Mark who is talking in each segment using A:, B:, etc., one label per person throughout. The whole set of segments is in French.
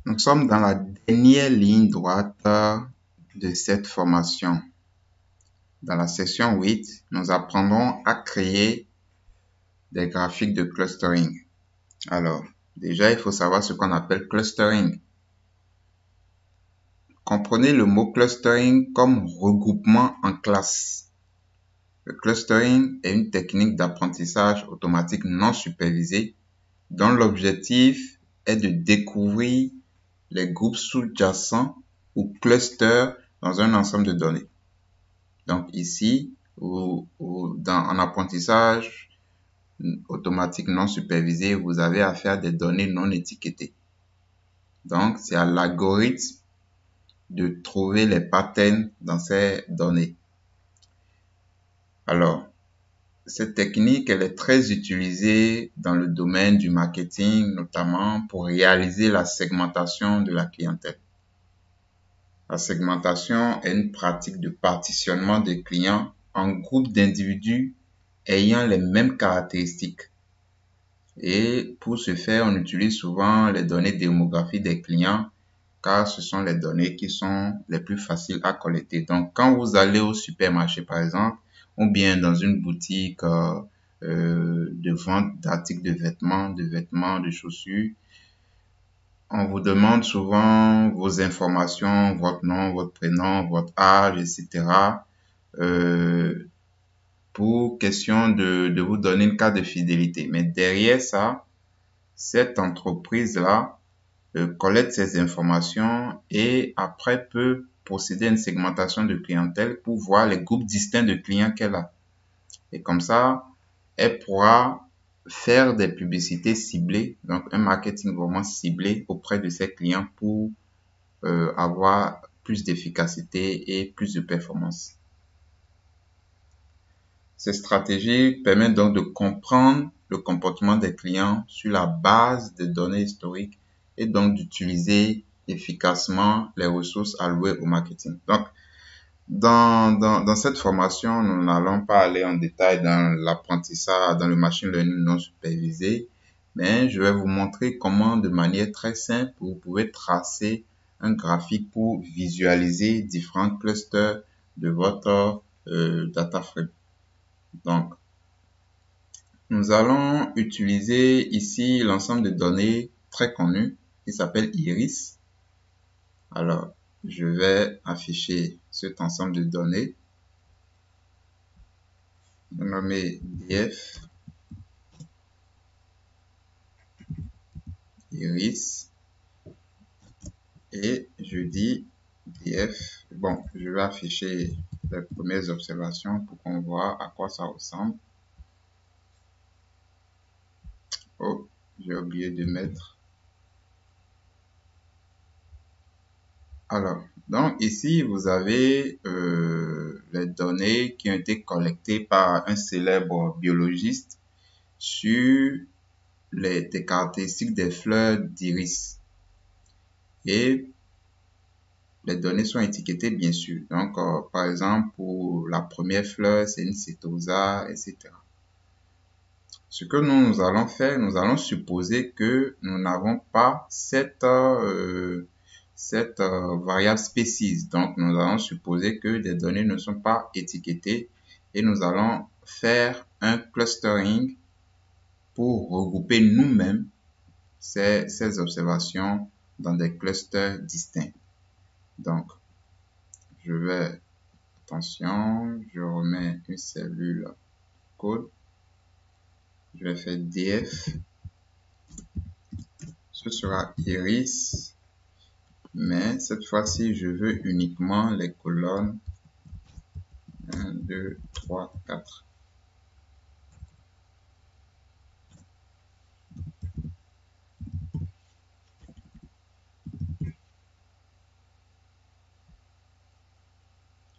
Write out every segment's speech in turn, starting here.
A: Nous sommes dans la dernière ligne droite de cette formation. Dans la section 8, nous apprendrons à créer des graphiques de clustering. Alors, déjà, il faut savoir ce qu'on appelle clustering. Comprenez le mot clustering comme regroupement en classe. Le clustering est une technique d'apprentissage automatique non supervisée dont l'objectif est de découvrir les groupes sous-jacents ou clusters dans un ensemble de données. Donc ici, en apprentissage automatique non supervisé, vous avez affaire à des données non étiquetées. Donc, c'est à l'algorithme de trouver les patterns dans ces données. Alors, cette technique, elle est très utilisée dans le domaine du marketing, notamment pour réaliser la segmentation de la clientèle. La segmentation est une pratique de partitionnement des clients en groupes d'individus ayant les mêmes caractéristiques. Et pour ce faire, on utilise souvent les données démographiques des clients car ce sont les données qui sont les plus faciles à collecter. Donc, quand vous allez au supermarché, par exemple, ou bien dans une boutique de vente d'articles de vêtements, de chaussures, on vous demande souvent vos informations, votre nom, votre prénom, votre âge, etc. Pour question de vous donner une carte de fidélité. Mais derrière ça, cette entreprise-là collecte ces informations et après peut procéder à une segmentation de clientèle pour voir les groupes distincts de clients qu'elle a. Et comme ça, elle pourra faire des publicités ciblées, donc un marketing vraiment ciblé auprès de ses clients pour avoir plus d'efficacité et plus de performance. Ces stratégies permettent donc de comprendre le comportement des clients sur la base des données historiques et donc d'utiliser efficacement les ressources allouées au marketing. Donc, dans cette formation, nous n'allons pas aller en détail dans l'apprentissage, dans le machine learning non supervisé, mais je vais vous montrer comment, de manière très simple, vous pouvez tracer un graphique pour visualiser différents clusters de votre data frame. Donc, nous allons utiliser ici l'ensemble de données très connues qui s'appelle Iris. Alors, je vais afficher cet ensemble de données nommé DF Iris et je dis DF. Bon, je vais afficher les premières observations pour qu'on voit à quoi ça ressemble. Oh, j'ai oublié de mettre. Alors, donc ici, vous avez les données qui ont été collectées par un célèbre biologiste sur des caractéristiques des fleurs d'iris. Et les données sont étiquetées, bien sûr. Donc, par exemple, pour la première fleur, c'est une Setosa, etc. Ce que nous allons faire, nous allons supposer que nous n'avons pas cette variable species. Donc, nous allons supposer que les données ne sont pas étiquetées et nous allons faire un clustering pour regrouper nous-mêmes ces observations dans des clusters distincts. Donc, je vais, attention, je remets une cellule code. Je vais faire df. Ce sera iris. Mais cette fois-ci, je veux uniquement les colonnes 1, 2, 3, 4.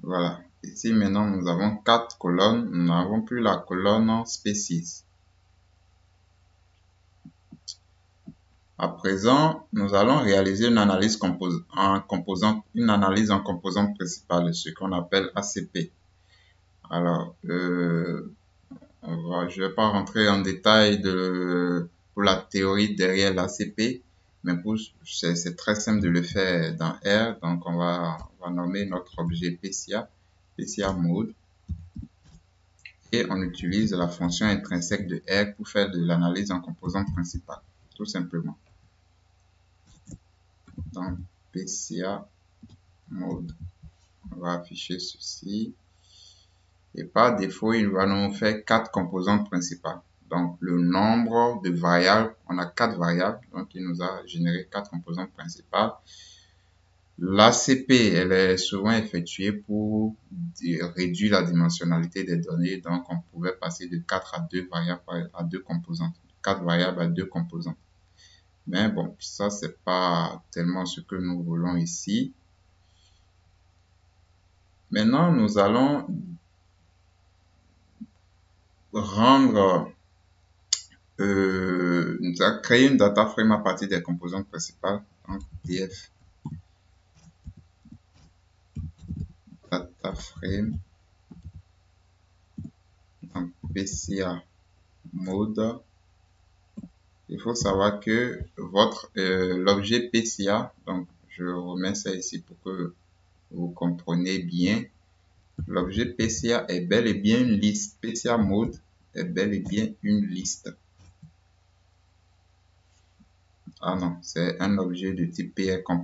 A: Voilà. Ici, maintenant, nous avons 4 colonnes. Nous n'avons plus la colonne species. À présent, nous allons réaliser une analyse en composant principale, ce qu'on appelle ACP. Alors, je ne vais pas rentrer en détail pour la théorie derrière l'ACP, mais c'est très simple de le faire dans R. Donc, on va nommer notre objet PCA mode. Et on utilise la fonction intrinsèque de R pour faire de l'analyse en composante principale, tout simplement. Dans PCA mode, on va afficher ceci. Et par défaut, il va nous faire 4 composantes principales. Donc, le nombre de variables, on a 4 variables, donc il nous a généré 4 composantes principales. L'ACP, elle est souvent effectuée pour réduire la dimensionnalité des données. Donc, on pouvait passer de 4 à 2 variables à 2 composantes. 4 variables à 2 composantes. Mais bon, ça, c'est pas tellement ce que nous voulons ici. Maintenant, nous allons rendre, nous allons créer une data frame à partir des composantes principales. Donc, df data frame en PCA mode. Il faut savoir que l'objet PCA, donc je remets ça ici pour que vous compreniez bien. L'objet PCA est bel et bien une liste. PCA mode est bel et bien une liste. Ah non, c'est un objet de type PRComp.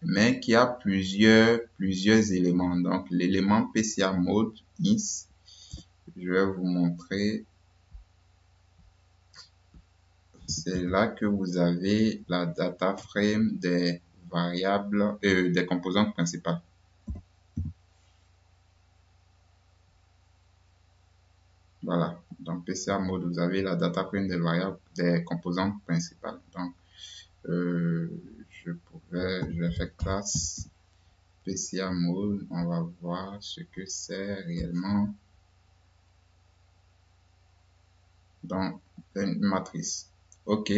A: Mais qui a plusieurs éléments. Donc, l'élément PCA mode is, je vais vous montrer. C'est là que vous avez la data frame des variables, des composantes principales. Voilà. Donc, PCA mode, vous avez la data frame des variables, des composantes principales. Donc, je vais faire classe PCA mode. On va voir ce que c'est réellement dans une matrice. OK.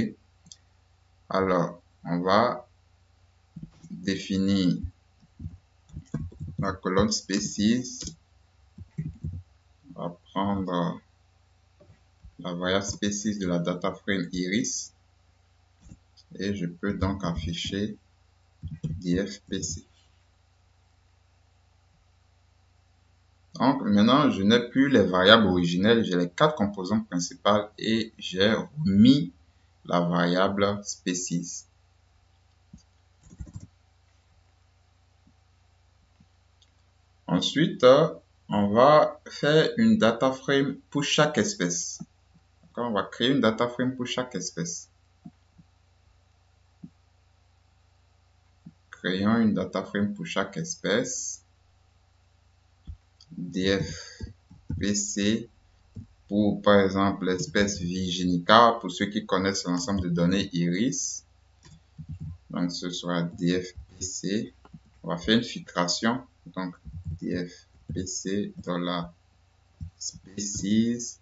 A: Alors, on va définir la colonne species. On va prendre la variable species de la data frame iris et je peux donc afficher dfpc. Donc maintenant, je n'ai plus les variables originelles, j'ai les 4 composantes principales et j'ai remis la variable species. Ensuite, on va faire une data frame pour chaque espèce. On va créer une data frame pour chaque espèce. Créons une data frame pour chaque espèce. dfpc pour, par exemple, l'espèce Virginica, pour ceux qui connaissent l'ensemble de données iris. Donc, ce sera dfpc. On va faire une filtration. Donc, dfpc dans la species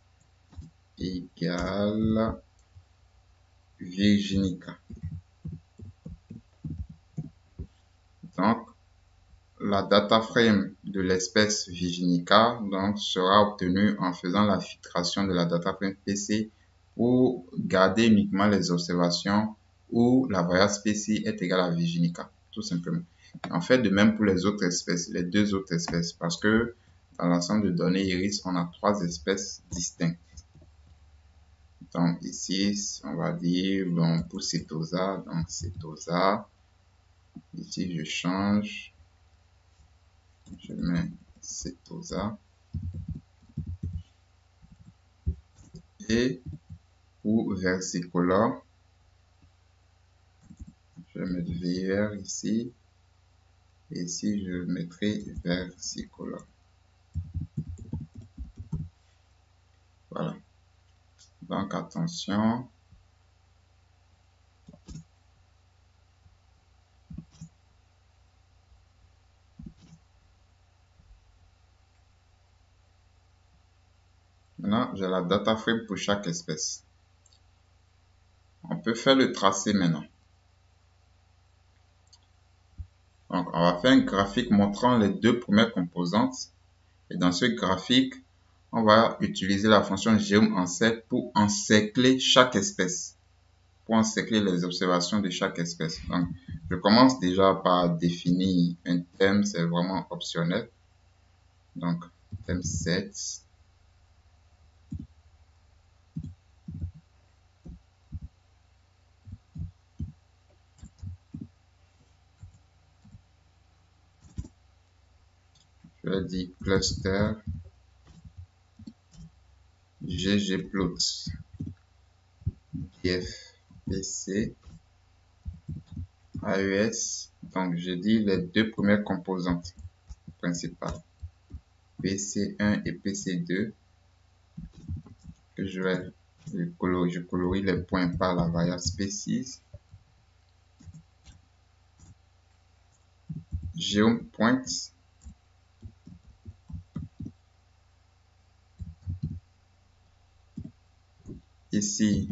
A: égale Virginica. Donc, la data frame de l'espèce Virginica donc, sera obtenue en faisant la filtration de la data frame PC pour garder uniquement les observations où la variable species est égale à Virginica, tout simplement. En fait, de même pour les autres espèces, les 2 autres espèces, parce que dans l'ensemble de données iris, on a 3 espèces distinctes. Donc ici, on va dire, bon, pour Setosa, donc Setosa, ici je change. Je mets Setosa. Et pour versicolor, je vais mettre VR ici. Et ici, je mettrai versicolor. Voilà. Donc, attention. Maintenant, j'ai la data frame pour chaque espèce. On peut faire le tracé maintenant. Donc, on va faire un graphique montrant les 2 premières composantes. Et dans ce graphique, on va utiliser la fonction geom-encercle pour encercler chaque espèce, pour encercler les observations de chaque espèce. Donc, je commence déjà par définir un thème, c'est vraiment optionnel. Donc, thème 7. Je vais dire cluster ggplot df-pc AES. Donc, je dis les deux premières composantes principales, PC1 et PC2, que je colorie les points par la variable species. Geom-point. Ici,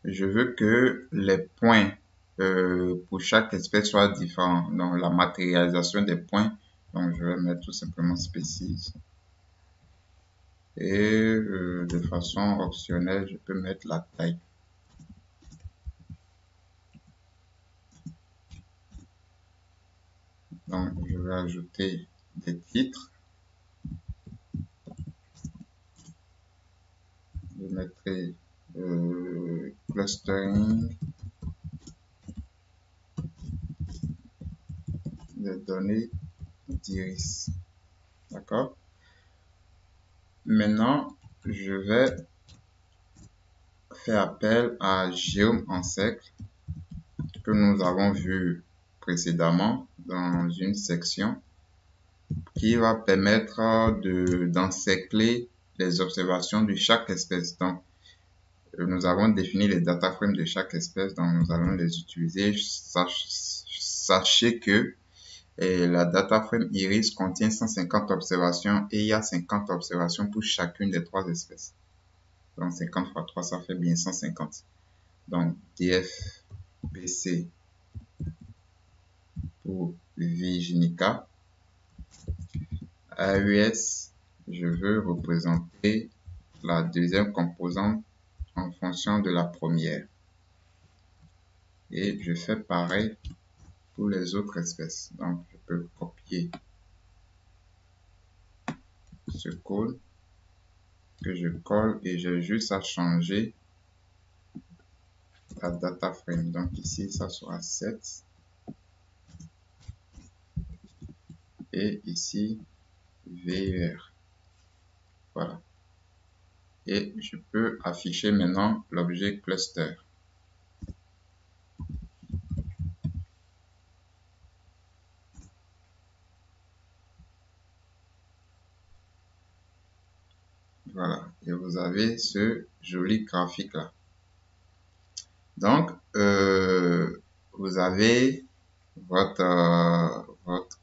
A: je veux que les points pour chaque espèce soient différents. Donc, la matérialisation des points, donc je vais mettre tout simplement species. Et de façon optionnelle, je peux mettre la taille. Donc, je vais ajouter des titres. Je mettrai clustering des données d'iris. D'accord? Maintenant, je vais faire appel à geom-encercle que nous avons vu précédemment dans une section qui va permettre d'encercler les observations de chaque espèce. Donc, nous avons défini les data frames de chaque espèce, donc nous allons les utiliser. Sachez que la data frame iris contient 150 observations et il y a 50 observations pour chacune des trois espèces. Donc 50 fois 3, ça fait bien 150. Donc df-pc pour Virginica. AES, je veux représenter la deuxième composante en fonction de la première. Et je fais pareil pour les autres espèces. Donc, je peux copier ce code que je colle et j'ai juste à changer la data frame. Donc, ici, ça sera 7. Et ici, VER. Voilà. Et je peux afficher maintenant l'objet cluster. Voilà. Et vous avez ce joli graphique là. Donc, vous avez votre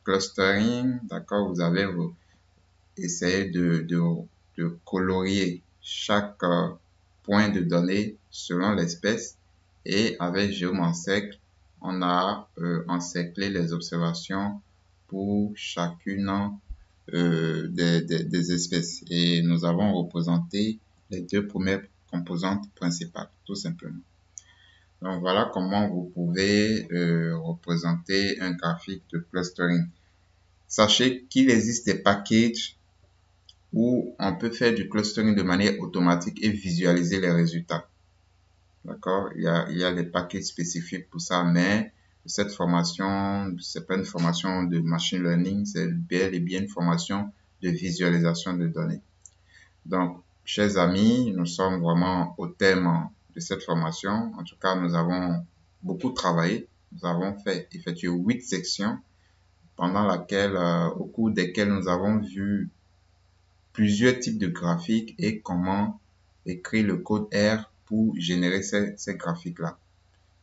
A: clustering, d'accord, vous avez essayé de colorier chaque point de données selon l'espèce et avec geom-encercle, on a encerclé les observations pour chacune des espèces et nous avons représenté les deux premières composantes principales, tout simplement. Donc voilà comment vous pouvez représenter un graphique de clustering. Sachez qu'il existe des packages où on peut faire du clustering de manière automatique et visualiser les résultats. D'accord? Il y a des packages spécifiques pour ça, mais cette formation, c'est pas une formation de machine learning, c'est bel et bien une formation de visualisation de données. Donc, chers amis, nous sommes vraiment au thème de cette formation. En tout cas, nous avons beaucoup travaillé. Nous avons effectué 8 sections pendant au cours desquelles nous avons vu plusieurs types de graphiques et comment écrire le code R pour générer ces graphiques-là.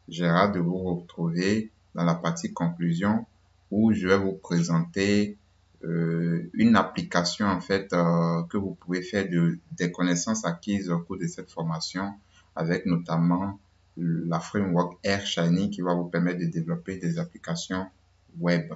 A: J'ai hâte de vous retrouver dans la partie conclusion où je vais vous présenter une application en fait que vous pouvez faire des connaissances acquises au cours de cette formation avec notamment la framework R Shiny qui va vous permettre de développer des applications web.